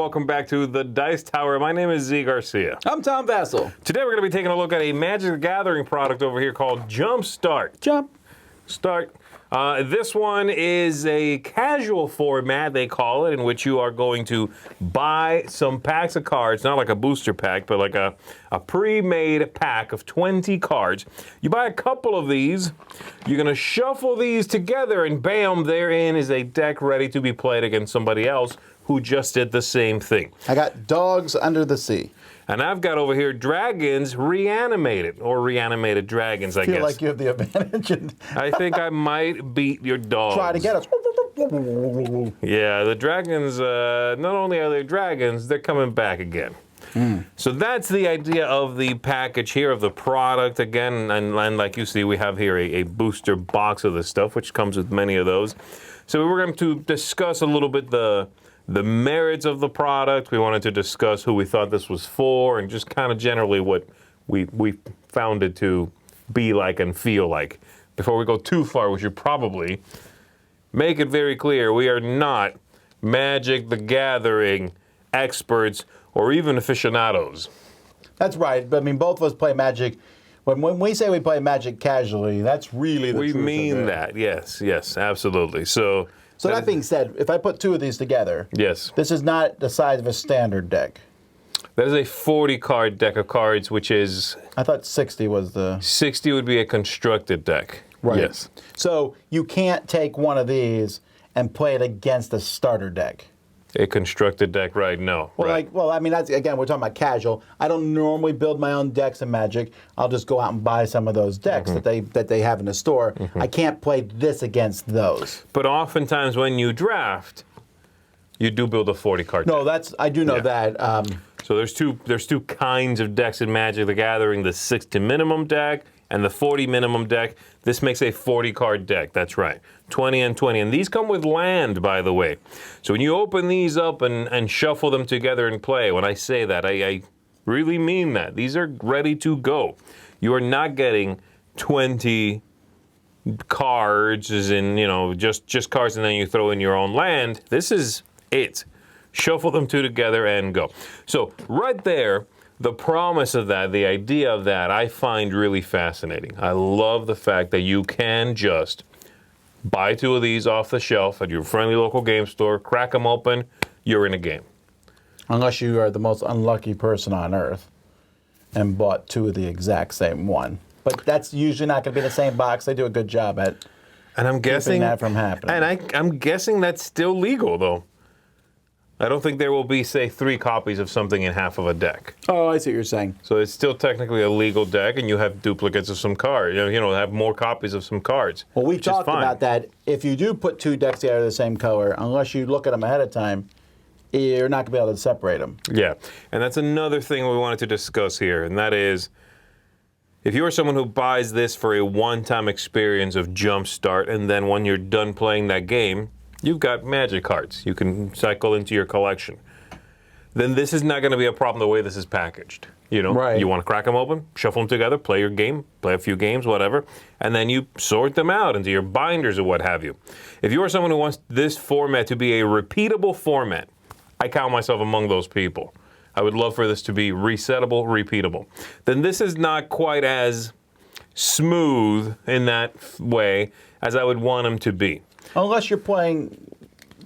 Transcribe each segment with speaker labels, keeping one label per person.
Speaker 1: welcome back to the Dice Tower. My name is Zee Garcia.
Speaker 2: I'm Tom Vasel.
Speaker 1: Today we're going to be taking a look at a Magic the Gathering product over here called Jumpstart. Jumpstart. This one is a casual format, they call it, in which you are going to buy some packs of cards, not like a booster pack, but like a pre-made pack of 20 cards. You buy a couple of these, you're going to shuffle these together, and bam, therein is a deck ready to be played against somebody else who just did the same thing.
Speaker 2: I got Dogs Under the Sea.
Speaker 1: And I've got over here Dragons Reanimated, or Reanimated Dragons, I guess.
Speaker 2: I feel like you have the advantage.
Speaker 1: I think I might beat your dogs.
Speaker 2: Try to get us.
Speaker 1: Yeah, the dragons, not only are they dragons, they're coming back again. So that's the idea of the package here, of the product. Again, and like you see, we have here a booster box of this stuff, which comes with many of those. So we're going to discuss a little bit the merits of the product. We wanted to discuss who we thought this was for, and just kind of generally what we found it to be like and feel like. Before we go too far, we should probably make it very clear we are not Magic the Gathering experts or even aficionados.
Speaker 2: That's right. But I mean, both of us play Magic. When we say we play Magic casually, that's really the truth.
Speaker 1: We mean that, yes, absolutely. So
Speaker 2: that being said, if I put two of these together,
Speaker 1: yes,
Speaker 2: this is not the size of a standard deck.
Speaker 1: That is a 40-card deck of cards, which is...
Speaker 2: I thought 60 was the...
Speaker 1: 60 would be a constructed deck.
Speaker 2: Right.
Speaker 1: Yes.
Speaker 2: So you can't take one of these and play it against a starter deck.
Speaker 1: A constructed deck, right? No.
Speaker 2: Well,
Speaker 1: right.
Speaker 2: I mean, that's, again, we're talking about casual. I don't normally build my own decks in Magic. I'll just go out and buy some of those decks that they have in the store. I can't play this against those.
Speaker 1: But oftentimes when you draft, you do build a 40-card deck.
Speaker 2: No, I do know that.
Speaker 1: So there's two kinds of decks in Magic the Gathering: the 60 minimum deck and the 40 minimum deck. This makes a 40-card deck. That's right. 20 and 20. And these come with land, by the way. So when you open these up and shuffle them together and play, when I say that, I really mean that. These are ready to go. You are not getting 20 cards, as in, just cards and then you throw in your own land. This is it. Shuffle them two together and go. So right there, the promise of that, the idea of that, I find really fascinating. I love the fact that you can just buy two of these off the shelf at your friendly local game store, crack them open, you're in a game.
Speaker 2: Unless you are the most unlucky person on earth and bought two of the exact same one. But that's usually not going to be the same box. They do a good job at keeping that from happening.
Speaker 1: And I'm guessing that's still legal, though. I don't think there will be, say, 3 copies of something in half of a deck.
Speaker 2: Oh, I see what you're saying.
Speaker 1: So it's still technically a legal deck, and you have duplicates of some cards. Have more copies of some cards.
Speaker 2: Well, we've talked about that. If you do put two decks together of the same color, unless you look at them ahead of time, you're not going to be able to separate them.
Speaker 1: Yeah, and that's another thing we wanted to discuss here, and that is, if you are someone who buys this for a one-time experience of Jumpstart, and then when you're done playing that game, you've got Magic cards you can cycle into your collection, then this is not going to be a problem the way this is packaged.
Speaker 2: Right.
Speaker 1: You want to crack them open, shuffle them together, play your game, play a few games, whatever, and then you sort them out into your binders or what have you. If you are someone who wants this format to be a repeatable format, I count myself among those people. I would love for this to be resettable, repeatable. Then this is not quite as smooth in that way as I would want them to be.
Speaker 2: Unless you're playing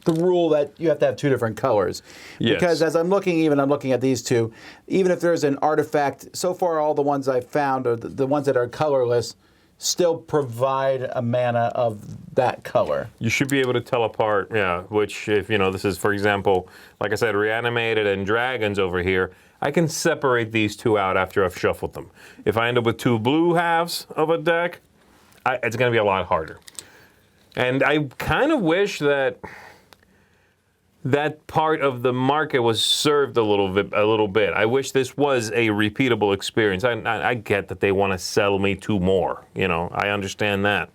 Speaker 2: the rule that you have to have two different colors.
Speaker 1: Yes.
Speaker 2: Because as I'm looking at these two, even if there's an artifact, so far all the ones I've found, or the ones that are colorless, still provide a mana of that color.
Speaker 1: You should be able to tell apart, which if, this is, for example, like I said, Reanimated and Dragons over here, I can separate these two out after I've shuffled them. If I end up with two blue halves of a deck, it's going to be a lot harder. And I kind of wish that part of the market was served a little bit. I wish this was a repeatable experience. I get that they want to sell me two more. I understand that.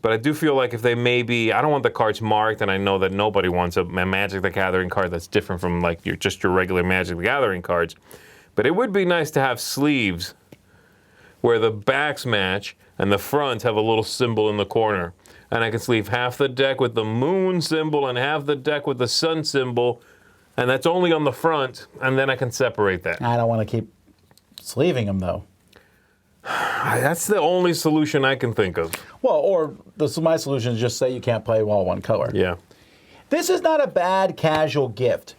Speaker 1: But I do feel like if they I don't want the cards marked, and I know that nobody wants a Magic the Gathering card that's different from like your regular Magic the Gathering cards. But it would be nice to have sleeves where the backs match and the fronts have a little symbol in the corner. And I can sleeve half the deck with the moon symbol and half the deck with the sun symbol, And that's only on the front, and then I can separate that.
Speaker 2: I don't want to keep sleeving them, though.
Speaker 1: That's the only solution I can think of.
Speaker 2: Well, or my solution is just say you can't play all one color.
Speaker 1: Yeah.
Speaker 2: This is not a bad casual gift.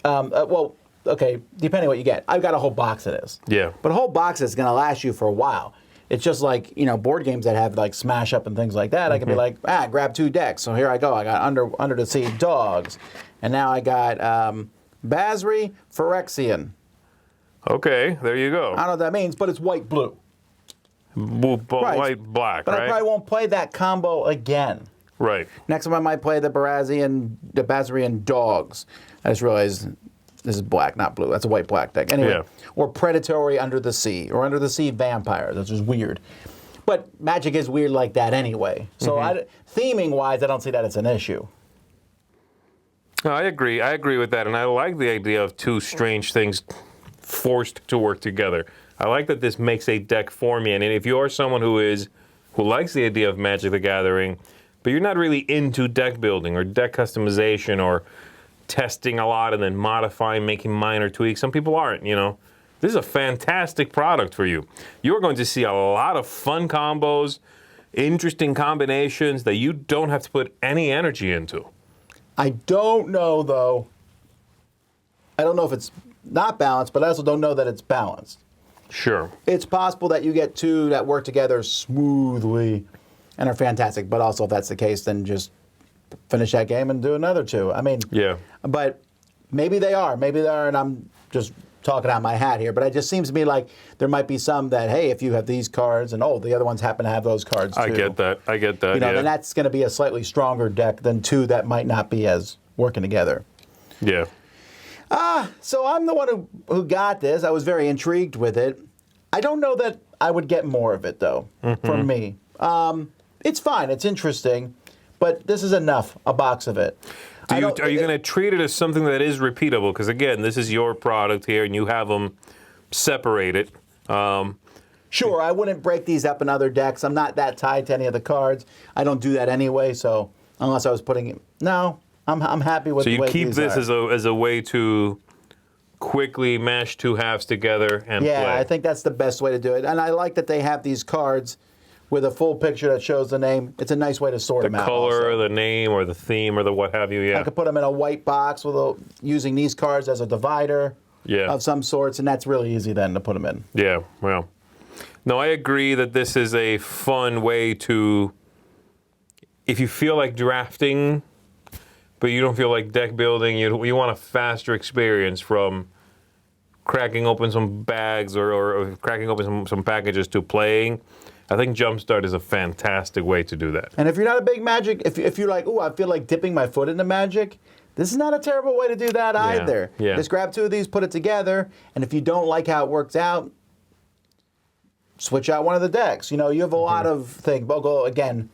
Speaker 2: Well, okay, depending on what you get. I've got a whole box of this.
Speaker 1: Yeah.
Speaker 2: But a whole box is going to last you for a while. It's just like, board games that have like Smash Up and things like that. I can be like, grab 2 decks. So here I go. I got Under the Sea Dogs. And now I got Basri Phyrexian.
Speaker 1: Okay, there you go.
Speaker 2: I don't know what that means, but it's white-blue.
Speaker 1: Right. White-black,
Speaker 2: But
Speaker 1: right?
Speaker 2: I probably won't play that combo again.
Speaker 1: Right.
Speaker 2: Next time I might play the Basrian Dogs. I just realized this is black, not blue. That's a white-black deck. Anyway,
Speaker 1: Yeah.
Speaker 2: Or Predatory Under the Sea, or Under the Sea Vampire. That's just weird. But Magic is weird like that anyway. So theming-wise, I don't see that as an issue.
Speaker 1: No, I agree. I agree with that, and I like the idea of 2 strange things forced to work together. I like that this makes a deck for me, and if you are someone who likes the idea of Magic the Gathering, but you're not really into deck building or deck customization or testing a lot and then modifying, making minor tweaks. Some people aren't, This is a fantastic product for you. You're going to see a lot of fun combos, interesting combinations that you don't have to put any energy into.
Speaker 2: I don't know, though. I don't know if it's not balanced, but I also don't know that it's balanced.
Speaker 1: Sure.
Speaker 2: It's possible that you get 2 that work together smoothly and are fantastic, but also if that's the case, then just finish that game and do another 2. I mean,
Speaker 1: yeah.
Speaker 2: But maybe they are, and I'm just talking out my hat here, but it just seems to me like there might be some that, hey, if you have these cards and, the other ones happen to have those cards too.
Speaker 1: I get that, yeah.
Speaker 2: Then that's going to be a slightly stronger deck than 2 that might not be as working together.
Speaker 1: Yeah.
Speaker 2: So I'm the one who got this. I was very intrigued with it. I don't know that I would get more of it, though, for me. It's fine. It's interesting. But this is enough, a box of it.
Speaker 1: Are you going to treat it as something that is repeatable? Because, again, this is your product here, and you have them separated.
Speaker 2: Sure, I wouldn't break these up in other decks. I'm not that tied to any of the cards. I don't do that anyway, so unless I was putting it... No, I'm happy with the way these are.
Speaker 1: So you keep this as a way to quickly mash 2 halves together and play.
Speaker 2: Yeah, I think that's the best way to do it. And I like that they have these cards with a full picture that shows the name. It's a nice way to sort them out.
Speaker 1: The color,
Speaker 2: also.
Speaker 1: the name, or the theme, or the what have you, yeah.
Speaker 2: I could put them in a white box using these cards as a divider of some sorts, and that's really easy then to put them in.
Speaker 1: Yeah, well. No, I agree that this is a fun way to, if you feel like drafting, but you don't feel like deck building, you want a faster experience from cracking open some bags or cracking open some packages to playing. I think Jumpstart is a fantastic way to do that.
Speaker 2: And if you're not a big Magic, if you're like, I feel like dipping my foot into Magic, this is not a terrible way to do that either.
Speaker 1: Yeah.
Speaker 2: Just grab 2 of these, put it together, and if you don't like how it works out, switch out one of the decks. You have a lot of things. But again,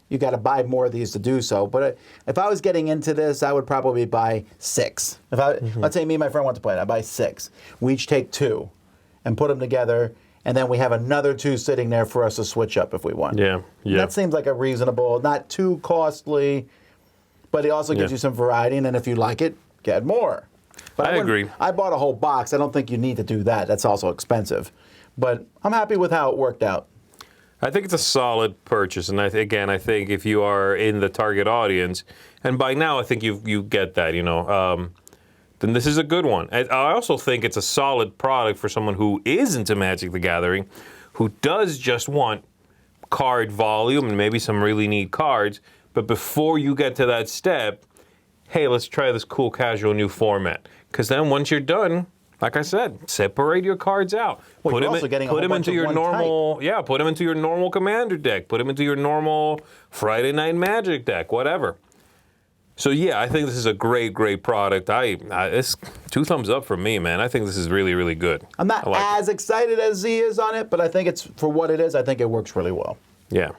Speaker 2: you got to buy more of these to do so. But if I was getting into this, I would probably buy 6. Let's say me and my friend want to play it, I buy 6. We each take 2 and put them together. And then we have another 2 sitting there for us to switch up if we want.
Speaker 1: Yeah.
Speaker 2: That seems like a reasonable, not too costly, but it also gives you some variety. And then if you like it, get more. But
Speaker 1: I agree.
Speaker 2: I bought a whole box. I don't think you need to do that. That's also expensive. But I'm happy with how it worked out.
Speaker 1: I think it's a solid purchase. And I think if you are in the target audience, and by now I think you get that, then this is a good one. I also think it's a solid product for someone who is into Magic the Gathering, who does just want card volume and maybe some really neat cards, but before you get to that step, hey, let's try this cool casual new format. Because then once you're done, like I said, separate your cards out.
Speaker 2: Well,
Speaker 1: put them into your normal, put them into your normal Commander deck. Put them into your normal Friday Night Magic deck, whatever. So yeah, I think this is a great product. It's 2 thumbs up from me, man. I think this is really, really good.
Speaker 2: I'm not as excited as Z is on it, but I think it's for what it is. I think it works really well.
Speaker 1: Yeah.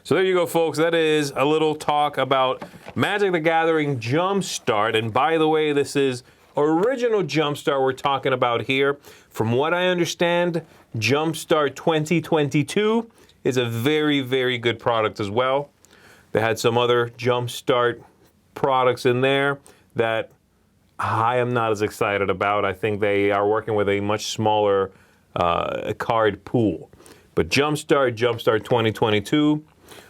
Speaker 1: So there you go, folks. That is a little talk about Magic the Gathering Jumpstart. And by the way, this is original Jumpstart we're talking about here. From what I understand, Jumpstart 2022 is a very, very good product as well. They had some other Jumpstart products in there that I am not as excited about. I think they are working with a much smaller card pool. But Jumpstart 2022,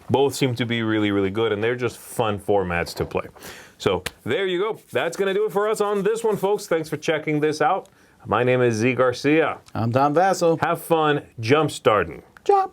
Speaker 1: both seem to be really, really good, and they're just fun formats to play. So there you go. That's going to do it for us on this one, folks. Thanks for checking this out. My name is Zee Garcia.
Speaker 2: I'm Don Vasel.
Speaker 1: Have fun jumpstarting.
Speaker 2: Jump.